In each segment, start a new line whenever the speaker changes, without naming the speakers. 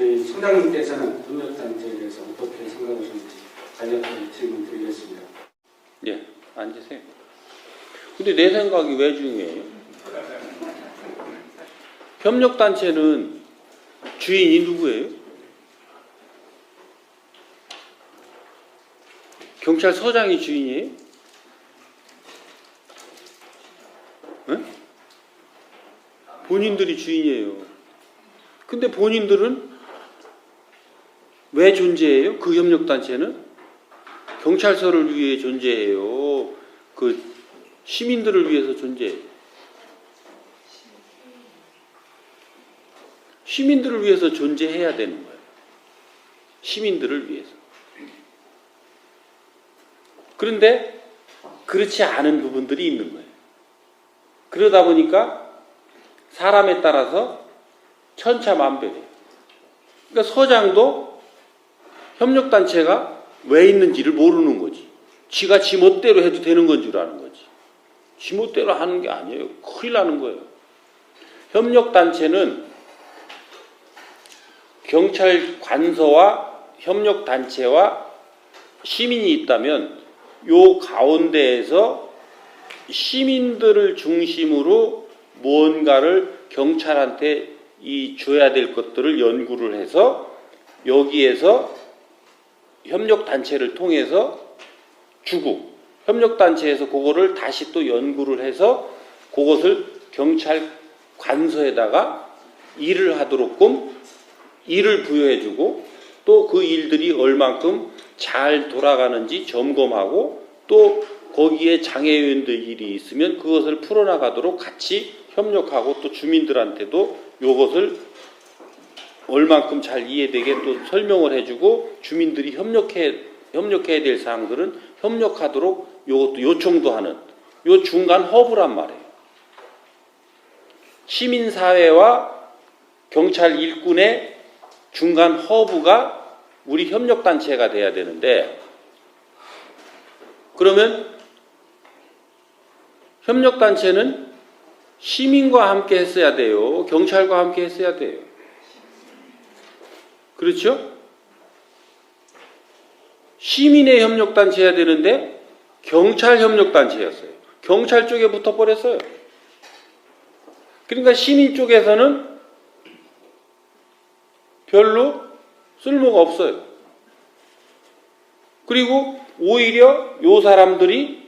우리 총장님께서는 협력단체에 대해서 어떻게 생각하시는지 간략하게 질문 드리겠습니다.
예, 앉으세요. 근데 내 생각이 왜 중요해요? 협력단체는 주인이 누구예요? 경찰서장이 주인이에요? 네? 본인들이 주인이에요. 근데 본인들은 왜 존재해요? 그 협력단체는? 경찰서를 위해 존재해요? 그 시민들을 위해서 존재해요? 시민들을 위해서 존재해야 되는 거예요. 시민들을 위해서. 그런데 그렇지 않은 부분들이 있는 거예요. 그러다 보니까 사람에 따라서 천차만별이에요. 그러니까 서장도 협력단체가 왜 있는지를 모르는 거지. 지가 지 멋대로 해도 되는 건 줄 아는 거지. 지 멋대로 하는 게 아니에요. 큰일 나는 거예요. 협력단체는 경찰 관서와 협력단체와 시민이 있다면 요 가운데에서 시민들을 중심으로 무언가를 경찰한테 줘야 될 것들을 연구를 해서 여기에서 협력단체를 통해서 주고 협력단체에서 그거를 다시 또 연구를 해서 그것을 경찰 관서에다가 일을 하도록끔 일을 부여해주고 또 그 일들이 얼만큼 잘 돌아가는지 점검하고 또 거기에 장애인들이 있으면 그것을 풀어나가도록 같이 협력하고 또 주민들한테도 이것을 얼만큼 잘 이해되게 또 설명을 해주고 주민들이 협력해야 될 사항들은 협력하도록 이것도 요청도 하는 요 중간 허브란 말이에요. 시민사회와 경찰 일꾼의 중간 허브가 우리 협력단체가 돼야 되는데 그러면 협력단체는 시민과 함께 했어야 돼요. 경찰과 함께 했어야 돼요. 그렇죠? 시민의 협력단체 해야 되는데 경찰 협력단체였어요. 경찰 쪽에 붙어버렸어요. 그러니까 시민 쪽에서는 별로 쓸모가 없어요. 그리고 오히려 요 사람들이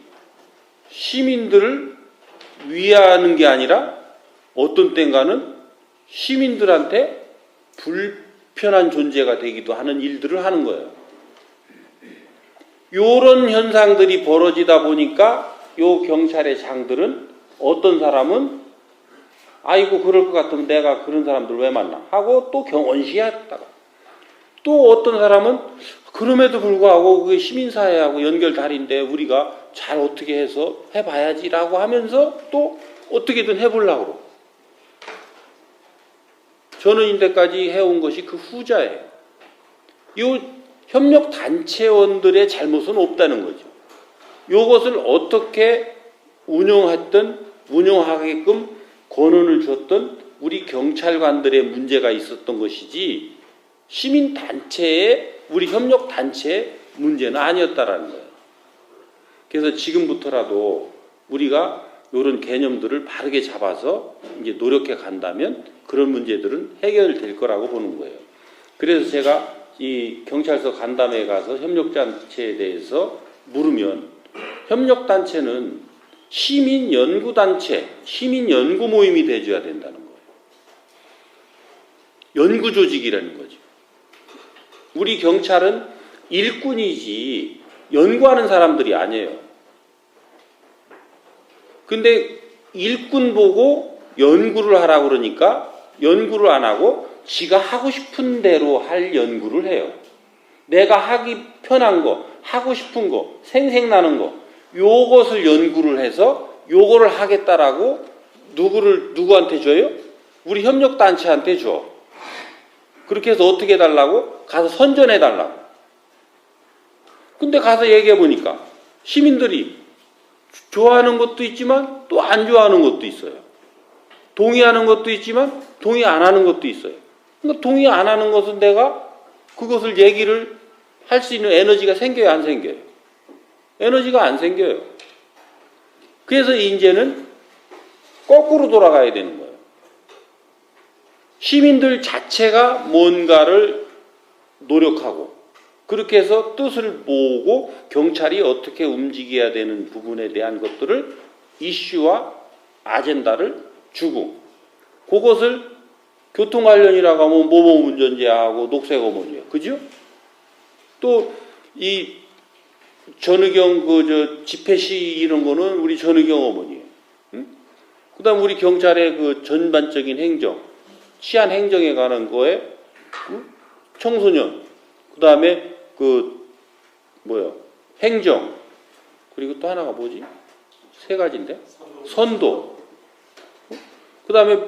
시민들을 위하는 게 아니라 어떤 땐가는 시민들한테 불편한 존재가 되기도 하는 일들을 하는 거예요. 요런 현상들이 벌어지다 보니까 요 경찰의 장들은 어떤 사람은 아이고 그럴 것 같으면 내가 그런 사람들 왜 만나 하고 또 경원시했다가 또 어떤 사람은 그럼에도 불구하고 그 시민사회하고 연결다리인데 우리가 잘 어떻게 해서 해봐야지라고 하면서 또 어떻게든 해보려고 저는 이때까지 해온 것이 그 후자예요. 이 협력단체원들의 잘못은 없다는 거죠. 이것을 어떻게 운영하게끔 권한을 줬던 우리 경찰관들의 문제가 있었던 것이지 시민단체의 우리 협력단체의 문제는 아니었다라는 거예요. 그래서 지금부터라도 우리가 이런 개념들을 바르게 잡아서 이제 노력해 간다면 그런 문제들은 해결될 거라고 보는 거예요. 그래서 제가 이 경찰서 간담회에 가서 협력단체에 대해서 물으면 협력단체는 시민연구단체, 시민연구모임이 돼줘야 된다는 거예요. 연구조직이라는 거죠. 우리 경찰은 일꾼이지 연구하는 사람들이 아니에요. 근데 일꾼 보고 연구를 하라고 그러니까 연구를 안 하고 지가 하고 싶은 대로 할 연구를 해요. 내가 하기 편한 거, 하고 싶은 거, 생생나는 거 요것을 연구를 해서 요거를 하겠다라고 누구한테 줘요? 우리 협력단체한테 줘. 그렇게 해서 어떻게 해달라고? 가서 선전해달라고. 근데 가서 얘기해보니까 시민들이 좋아하는 것도 있지만 또 안 좋아하는 것도 있어요. 동의하는 것도 있지만 동의 안 하는 것도 있어요. 그러니까 동의 안 하는 것은 내가 그것을 얘기를 할 수 있는 에너지가 생겨요, 안 생겨요? 에너지가 안 생겨요. 그래서 이제는 거꾸로 돌아가야 되는 거예요. 시민들 자체가 뭔가를 노력하고 그렇게 해서 뜻을 모으고 경찰이 어떻게 움직여야 되는 부분에 대한 것들을 이슈와 아젠다를 주고 그것을 교통 관련이라고 하면 모범 운전제하고 녹색 어머니예요. 그죠? 또 이 전의경 집회 시위 이런 거는 우리 전의경 어머니예요. 응? 그다음 우리 경찰의 그 전반적인 행정, 치안 행정에 관한 거에 청소년, 그다음에 행정, 그리고 또 하나가 뭐지? 세 가지인데? 선도. 그다음에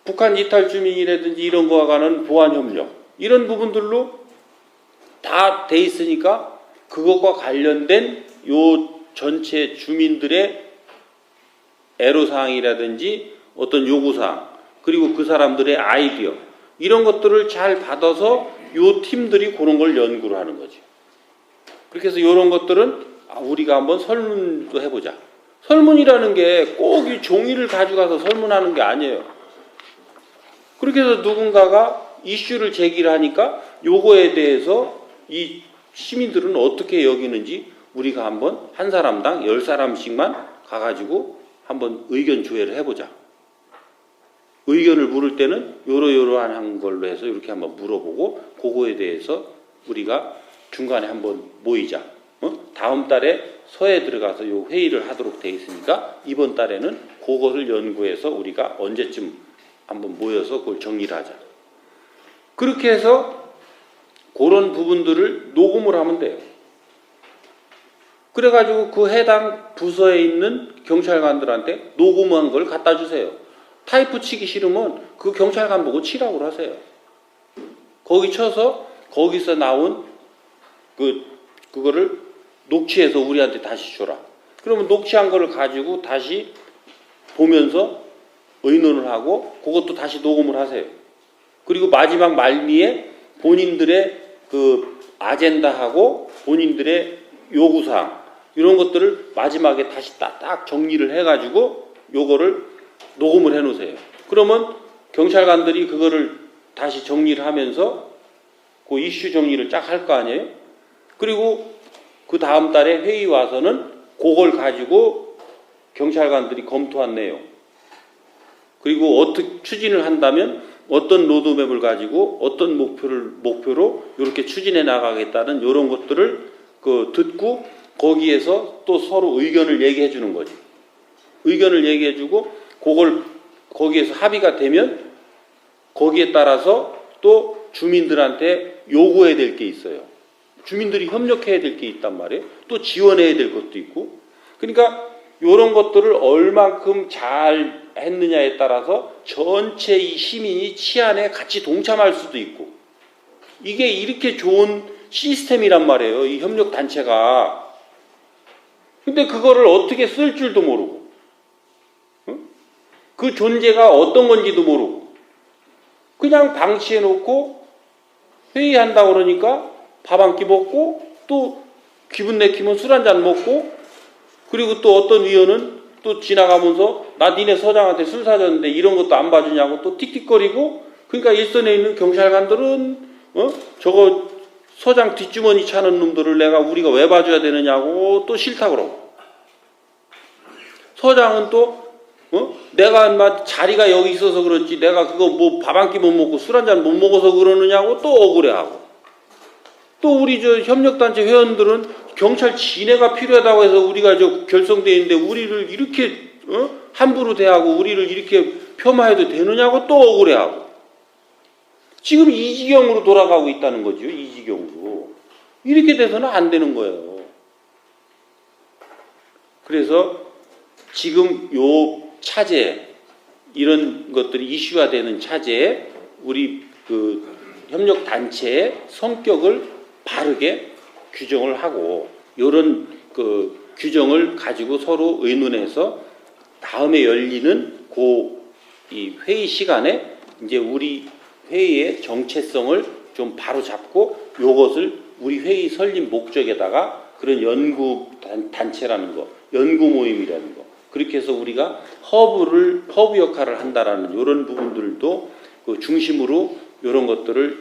북한 이탈 주민이라든지 이런 거와 관한 보안 협력. 이런 부분들로 다 돼 있으니까 그것과 관련된 요 전체 주민들의 애로사항이라든지 어떤 요구사항, 그리고 그 사람들의 아이디어, 이런 것들을 잘 받아서 요 팀들이 그런 걸 연구를 하는 거지. 그렇게 해서 이런 것들은 우리가 한번 설문도 해보자. 설문이라는 게 꼭 이 종이를 가져가서 설문하는 게 아니에요. 그렇게 해서 누군가가 이슈를 제기를 하니까 요거에 대해서 이 시민들은 어떻게 여기는지 우리가 한번 한 사람당 10사람씩만 가가지고 한번 의견 조회를 해보자. 의견을 물을 때는 요러요러한 걸로 해서 이렇게 한번 물어보고 그거에 대해서 우리가 중간에 한번 모이자. 다음 달에 서해 들어가서 요 회의를 하도록 돼 있으니까 이번 달에는 그것을 연구해서 우리가 언제쯤 한번 모여서 그걸 정리를 하자. 그렇게 해서 그런 부분들을 녹음을 하면 돼요. 그래가지고 그 해당 부서에 있는 경찰관들한테 녹음한 걸 갖다 주세요. 타이프 치기 싫으면 그 경찰관 보고 치라고 하세요. 거기 쳐서 거기서 나온 그거를 녹취해서 우리한테 다시 줘라. 그러면 녹취한 거를 가지고 다시 보면서 의논을 하고 그것도 다시 녹음을 하세요. 그리고 마지막 말미에 본인들의 그 아젠다하고 본인들의 요구사항 이런 것들을 마지막에 다시 딱 정리를 해가지고 요거를 녹음을 해놓으세요. 그러면 경찰관들이 그거를 다시 정리를 하면서 그 이슈 정리를 쫙 할 거 아니에요? 그리고 그 다음 달에 회의 와서는 그걸 가지고 경찰관들이 검토한 내용 그리고 어떻게 추진을 한다면 어떤 로드맵을 가지고 어떤 목표로 이렇게 추진해 나가겠다는 이런 것들을 듣고 거기에서 또 서로 의견을 얘기해 주는 거지. 의견을 얘기해 주고 그걸 거기에서 합의가 되면 거기에 따라서 또 주민들한테 요구해야 될 게 있어요. 주민들이 협력해야 될 게 있단 말이에요. 또 지원해야 될 것도 있고. 그러니까 이런 것들을 얼만큼 잘 했느냐에 따라서 전체 이 시민이 치안에 같이 동참할 수도 있고 이게 이렇게 좋은 시스템이란 말이에요. 이 협력단체가. 근데 그거를 어떻게 쓸 줄도 모르고 그 존재가 어떤 건지도 모르고 그냥 방치해 놓고 회의한다고 그러니까 밥 한 끼 먹고 또 기분 내키면 술 한 잔 먹고 그리고 또 어떤 위원은 또 지나가면서 나 니네 서장한테 술 사줬는데 이런 것도 안 봐주냐고 또 틱틱거리고 그러니까 일선에 있는 경찰관들은 저거 서장 뒷주머니 차는 놈들을 우리가 왜 봐줘야 되느냐고 또 싫다 그러고 서장은 또 내가 자리가 여기 있어서 그렇지 내가 그거 뭐 밥 한 끼 못 먹고 술 한 잔 못 먹어서 그러느냐고 또 억울해하고 또 우리 저 협력단체 회원들은 경찰 진해가 필요하다고 해서 우리가 저 결성되어 있는데 우리를 이렇게 함부로 대하고 우리를 이렇게 폄하해도 되느냐고 또 억울해하고 지금 이 지경으로 돌아가고 있다는 거죠. 이 지경으로. 이렇게 돼서는 안 되는 거예요. 그래서 지금 요 차제 이런 것들이 이슈가 되는 차제에 우리 그 협력단체의 성격을 바르게 규정을 하고 이런 그 규정을 가지고 서로 의논해서 다음에 열리는 이 회의 시간에 이제 우리 회의의 정체성을 좀 바로 잡고 요것을 우리 회의 설립 목적에다가 그런 연구 단체라는 거, 연구 모임이라는 거, 그렇게 해서 우리가 허브 역할을 한다라는 이런 부분들도 그 중심으로 이런 것들을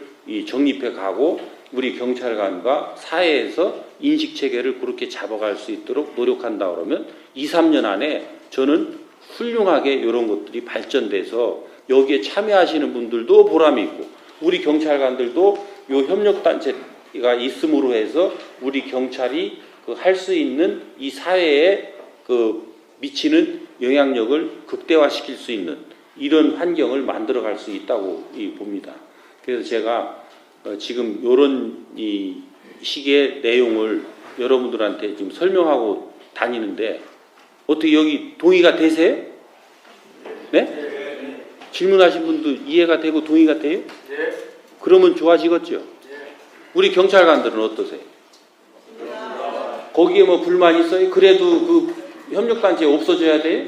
정립해 가고 우리 경찰관과 사회에서 인식 체계를 그렇게 잡아갈 수 있도록 노력한다 그러면 2, 3년 안에 저는 훌륭하게 이런 것들이 발전돼서 여기에 참여하시는 분들도 보람이 있고 우리 경찰관들도 이 협력단체가 있음으로 해서 우리 경찰이 그 할 수 있는 이 사회에 그 미치는 영향력을 극대화시킬 수 있는 이런 환경을 만들어갈 수 있다고 봅니다. 그래서 제가 지금 이런 이 식의 내용을 여러분들한테 지금 설명하고 다니는데 어떻게 여기 동의가 되세요? 네? 질문하신 분도 이해가 되고 동의가 돼요?
네.
그러면 좋아지겠죠? 우리 경찰관들은 어떠세요? 거기에 뭐 불만 있어요? 그래도 그 협력단체 없어져야 돼요?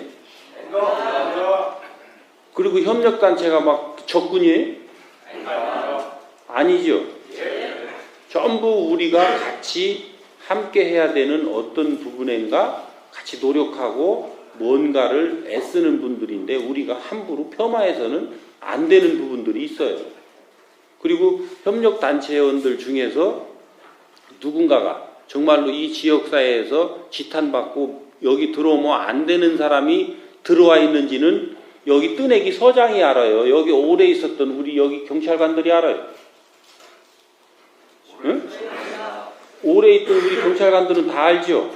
그리고 협력단체가 막 적군이에요? 아니죠. 전부 우리가 같이 함께 해야 되는 어떤 부분인가 같이 노력하고 뭔가를 애쓰는 분들인데 우리가 함부로 폄하해서는 안 되는 부분들이 있어요. 그리고 협력단체원들 중에서 누군가가 정말로 이 지역사회에서 지탄받고 여기 들어오면 안 되는 사람이 들어와 있는지는 여기 뜨내기 서장이 알아요. 여기 오래 있었던 우리 여기 경찰관들이 알아요. 응? 오래 있던 우리 경찰관들은 다 알죠?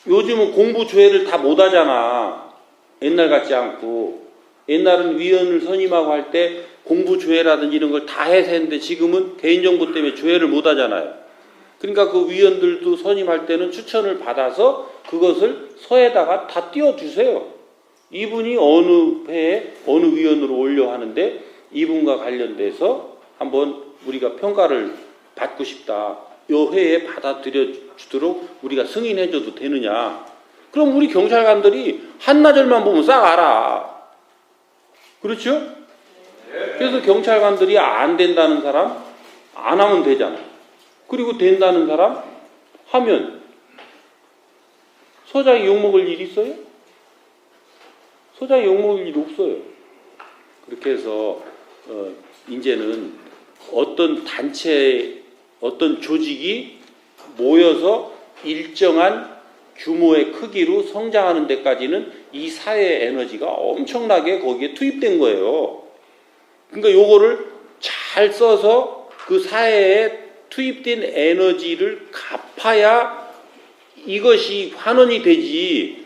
요즘은 공부 조회를 다 못하잖아. 옛날 같지 않고. 옛날은 위원을 선임하고 할 때 공부 조회라든지 이런 걸 다 해서 했는데 지금은 개인정보 때문에 조회를 못하잖아요. 그러니까 그 위원들도 선임할 때는 추천을 받아서 그것을 서에다가 다 띄워주세요. 이분이 어느 회에 어느 위원으로 올려 하는데 이분과 관련돼서 한번 우리가 평가를 받고 싶다. 요 회에 받아들여 주도록 우리가 승인해줘도 되느냐. 그럼 우리 경찰관들이 한나절만 보면 싹 알아. 그렇죠? 그래서 경찰관들이 안 된다는 사람 안 하면 되잖아. 그리고 된다는 사람 하면 소장이 욕먹을 일 있어요? 소장이 욕먹을 일 없어요. 그렇게 해서 이제는 어떤 단체, 어떤 조직이 모여서 일정한 규모의 크기로 성장하는 데까지는 이 사회의 에너지가 엄청나게 거기에 투입된 거예요. 그러니까 요거를 잘 써서 그 사회에 투입된 에너지를 갚아야 이것이 환원이 되지.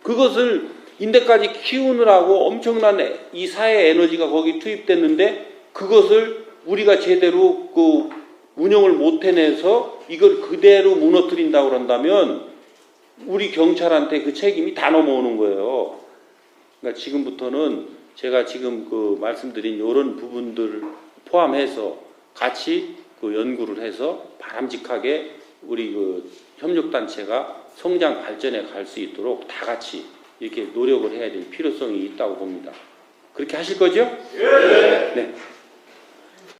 그것을 인대까지 키우느라고 엄청난 이 사회 에너지가 거기 투입됐는데 그것을 우리가 제대로 그 운영을 못 해내서 이걸 그대로 무너뜨린다고 그런다면 우리 경찰한테 그 책임이 다 넘어오는 거예요. 그러니까 지금부터는 제가 지금 그 말씀드린 이런 부분들을 포함해서 같이 그 연구를 해서 바람직하게 우리 그 협력단체가 성장 발전해 갈 수 있도록 다 같이 이렇게 노력을 해야 될 필요성이 있다고 봅니다. 그렇게 하실 거죠? 네.